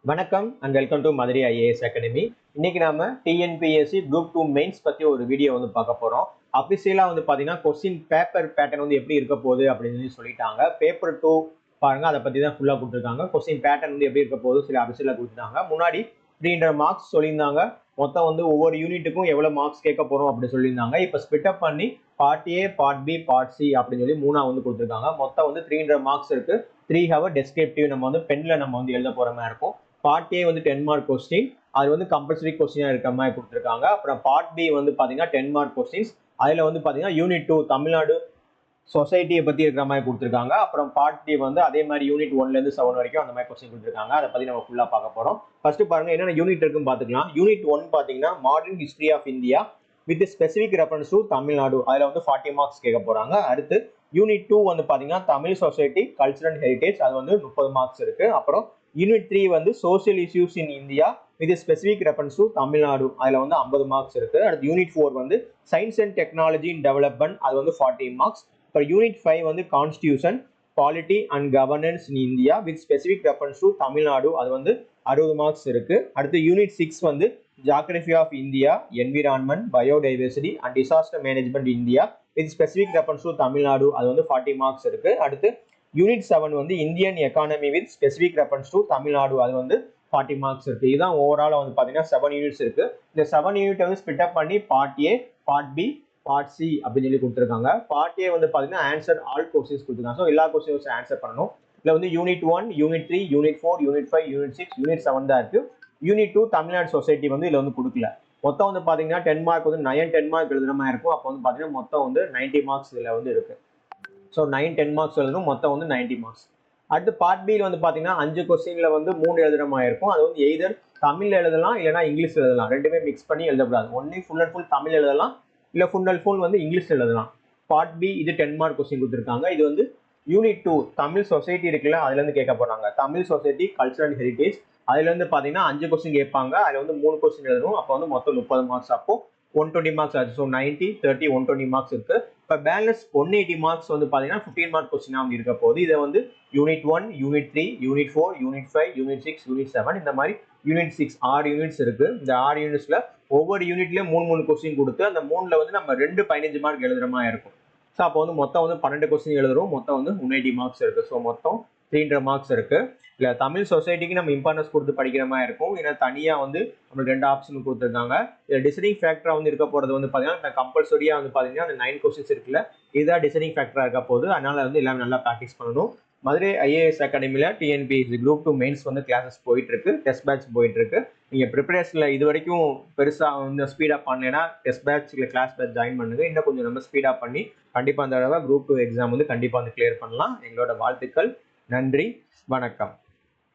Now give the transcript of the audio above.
வணக்கம் and welcome to Madurai IAS Academy. இன்னைக்கு நாம TNPSC Group 2 Mains பத்தி ஒரு வீடியோ பார்க்க போறோம். அபிஷியலா பாத்தீங்கன்னா क्वेश्चन பேப்பர் பேட்டர்ன் எப்படி இருக்க போகுது அப்படின்னு சொல்லிட்டாங்க. பேப்பர் 2 பாருங்க, அத பத்தி தான் ஃபுல்லா கொடுத்திருக்காங்க. क्वेश्चन பேட்டர்ன் எப்படி இருக்க போகுது சில அபிஷியலா கொடுத்திருக்காங்க. முன்னாடி 300 மார்க்ஸ் சொல்லியிருந்தாங்க. மொத்தம் ஒவ்வொரு யூனிட்டுக்கும் எவ்வளவு மார்க்ஸ் கேட்க போறோம் அப்படின்னு சொல்லியிருந்தாங்க. இப்போ ஸ்பிட் அப் பண்ணி part A, part B, part C அப்படின்னு சொல்லி மூணா கொடுத்திருக்காங்க. மொத்தம் 300 மார்க்ஸ் இருக்கு. 3 ஹவர் டெஸ்கிரிப்டிவ் நம்ம பென்ல நம்ம எழுத போற மாதிரி இருக்கும். பார்ட் A 10 மார்க் கொஸ்டின், அது கம்பல்சரி கொஸ்டினா இருக்க மாதிரி கொடுத்துருக்காங்க. அப்புறம் பார்ட் B பாத்தீங்கன்னா 10 மார்க் கொஸ்டின்ஸ், அதுல பாத்தீங்கன்னா யூனிட் 2 தமிழ்நாடு சொசைட்டியை பத்தி இருக்கிற மாதிரி கொடுத்துருக்காங்க. அப்புறம் பார்ட் D அதே மாதிரி யூனிட் 1ல இருந்து 7 வரைக்கும் அந்த மாதிரி கொஸ்டின் கொடுத்துருக்காங்க. அதை பத்தி நம்ம ஃபுல்லா பார்க்க போறோம். ஃபர்ஸ்ட் பாருங்க என்னென்ன யூனிட் இருக்குன்னு பாத்துக்கலாம். யூனிட் 1 பாத்தீங்கன்னா modern history of India with specific reference to Tamil Nadu, அதுல 40 மார்க்ஸ் கேட்க போறாங்க. அடுத்து யூனிட் 2 பாத்தீங்கன்னா Tamil society culture and heritage, அது 30 மார்க்ஸ் இருக்கு. அப்புறம் unit 3 social issues in India with specific reference to Tamil Nadu, அதுல 50 மார்க்ஸ் இருக்கு. அடுத்து unit 4 science and technology in development, அது 40 மார்க்ஸ். அப்புறம் unit 5 constitution polity and governance in India with specific reference to Tamil Nadu, அது 60 marks இருக்கு. அடுத்து unit 6 geography of India, environment, biodiversity and disaster management India with specific reference to Tamil Nadu, அது 40 marks இருக்கு. அடுத்து unit 7 Indian economy with specific reference to Tamil Nadu, அது 40 marks இருக்கு. இதுதான் overall பாத்தீங்கன்னா 7 யூனிட்ஸ் இருக்கு. இந்த 7 யூனிட் ஸ்பிட் அப் பண்ணி part A, part B, part C அப்படின்னு சொல்லி கொடுத்துருக்காங்க. பார்ட் A பாத்தீங்கன்னா ஆன்சர் ஆல் கொஸ்டின்ஸ் கொடுத்துருக்காங்க. ஸோ எல்லா கொஸ்டின்ஸ் ஆன்சர் பண்ணணும். இதுல unit 1, unit 3, unit 4, unit 5, unit 6, unit 7 தான் இருக்கு. யூனிட் 2 தமிழ்நாடு சொசைட்டி இதுல கொடுக்கல. மொத்தம் பாத்தீங்கன்னா 10 மார்க் 10 மார்க் எழுதுற மாதிரி இருக்கும். அப்போ பாத்தீங்கன்னா மொத்தம் 90 மார்க்ஸ் இதுல இருக்கு. ஸோ 10 மார்க்ஸ் எழுதணும். மொத்தம் 90 மார்க்ஸ். அடுத்து பார்ட் B பாத்தீங்கன்னா 5 கொஸ்டின்ல 3 எழுதுற மாதிரி இருக்கும். அது எய்தர் தமிழ் எழுதலாம் இல்லைன்னா இங்கிலீஷ் எழுதலாம். ரெண்டுமே மிக்ஸ் பண்ணி எழுதக்கூடாது. Only full and full Tamil எழுதலாம், இல்ல ஃபுல் அண்ட் ஃபுல் இங்கிலீஷ் எழுதலாம். பார்ட் B இது 10 மார்க் கொஸ்டின் கொடுத்துருக்காங்க. இது யூனிட் 2 தமிழ் சொசைட்டி இருக்குல்ல, அதுல இருந்து கேட்க போறாங்க. Tamil society culture and heritage, அதுல இருந்து பாத்தீங்கன்னா 5 கொஸ்டின் கேட்பாங்க. அதுல 3 கொஸ்டின் எழுதணும். அப்போ மொத்தம் 30 மார்க்ஸ். அப்போ 120 மார்க்ஸ் ஆச்சு. ஸோ 90, 30, 120 மார்க்ஸ் இருக்கு. இப்போ பேலன்ஸ் 180 மார்க்ஸ் பாத்தீங்கன்னா 15 மார்க் கொஸ்டினா இருக்க போகுது. இதை unit 1, unit 3, unit 4, unit 5, unit 6, unit 7, இந்த மாதிரி யூனிட் 6 6 யூனிட்ஸ் இருக்கு. இந்த 6 யூனிட்ஸ்ல ஒவ்வொரு யூனிட்லயும் 3 கொஸ்டின் கொடுத்து அந்த 3ல நம்ம 2 15 மார்க் எழுதுற மாதிரி இருக்கும். ஸோ அப்போ மொத்தம் 12 கொஸ்டின் எழுதுறோம். மொத்தம் 180 மார்க்ஸ் இருக்கு. ஸோ மொத்தம் 300 மார்க்ஸ் இருக்கு. இல்ல தமிழ் சொசைட்டிக்கு நம்ம இம்பார்ட்டன்ஸ் கொடுத்து படிக்கிற மாதிரி இருக்கும். ஏன்னா தனியா நம்மளுக்கு 2 ஆப்ஷன் கொடுத்துருக்காங்க. டிசைடிங் ஃபேக்டரா இருக்க போறது பாத்தீங்கன்னா கம்பல்சரியா பாத்தீங்கன்னா அந்த 9 கொஸ்டின்ஸ் இருக்குல்ல, இதுதான் டிசைடிங் ஃபேக்டரா இருக்க போகுது. அதனால எல்லாமே நல்லா ப்ராக்டிஸ் பண்ணணும். Madurai IAS அகாடமில TNPSC group 2 mains classes போயிட்டு இருக்கு. டெஸ்ட் பேட்ச் போயிட்டு இருக்கு. நீங்க ப்ரிப்பரேஷன்ல இது வரைக்கும் பெருசா ஸ்பீடா பண்ணலைன்னா டெஸ்ட் பேட்ச் இல்ல கிளாஸ் பேட்ச் ஜாயின் பண்ணுங்க. இன்னும் கொஞ்சம் நம்ம ஸ்பீடா பண்ணி கண்டிப்பா அந்த தடவை குரூப் 2 எக்ஸாம் கண்டிப்பா கிளியர் பண்ணலாம். எங்களோட வாழ்த்துக்கள். நன்றி, வணக்கம்.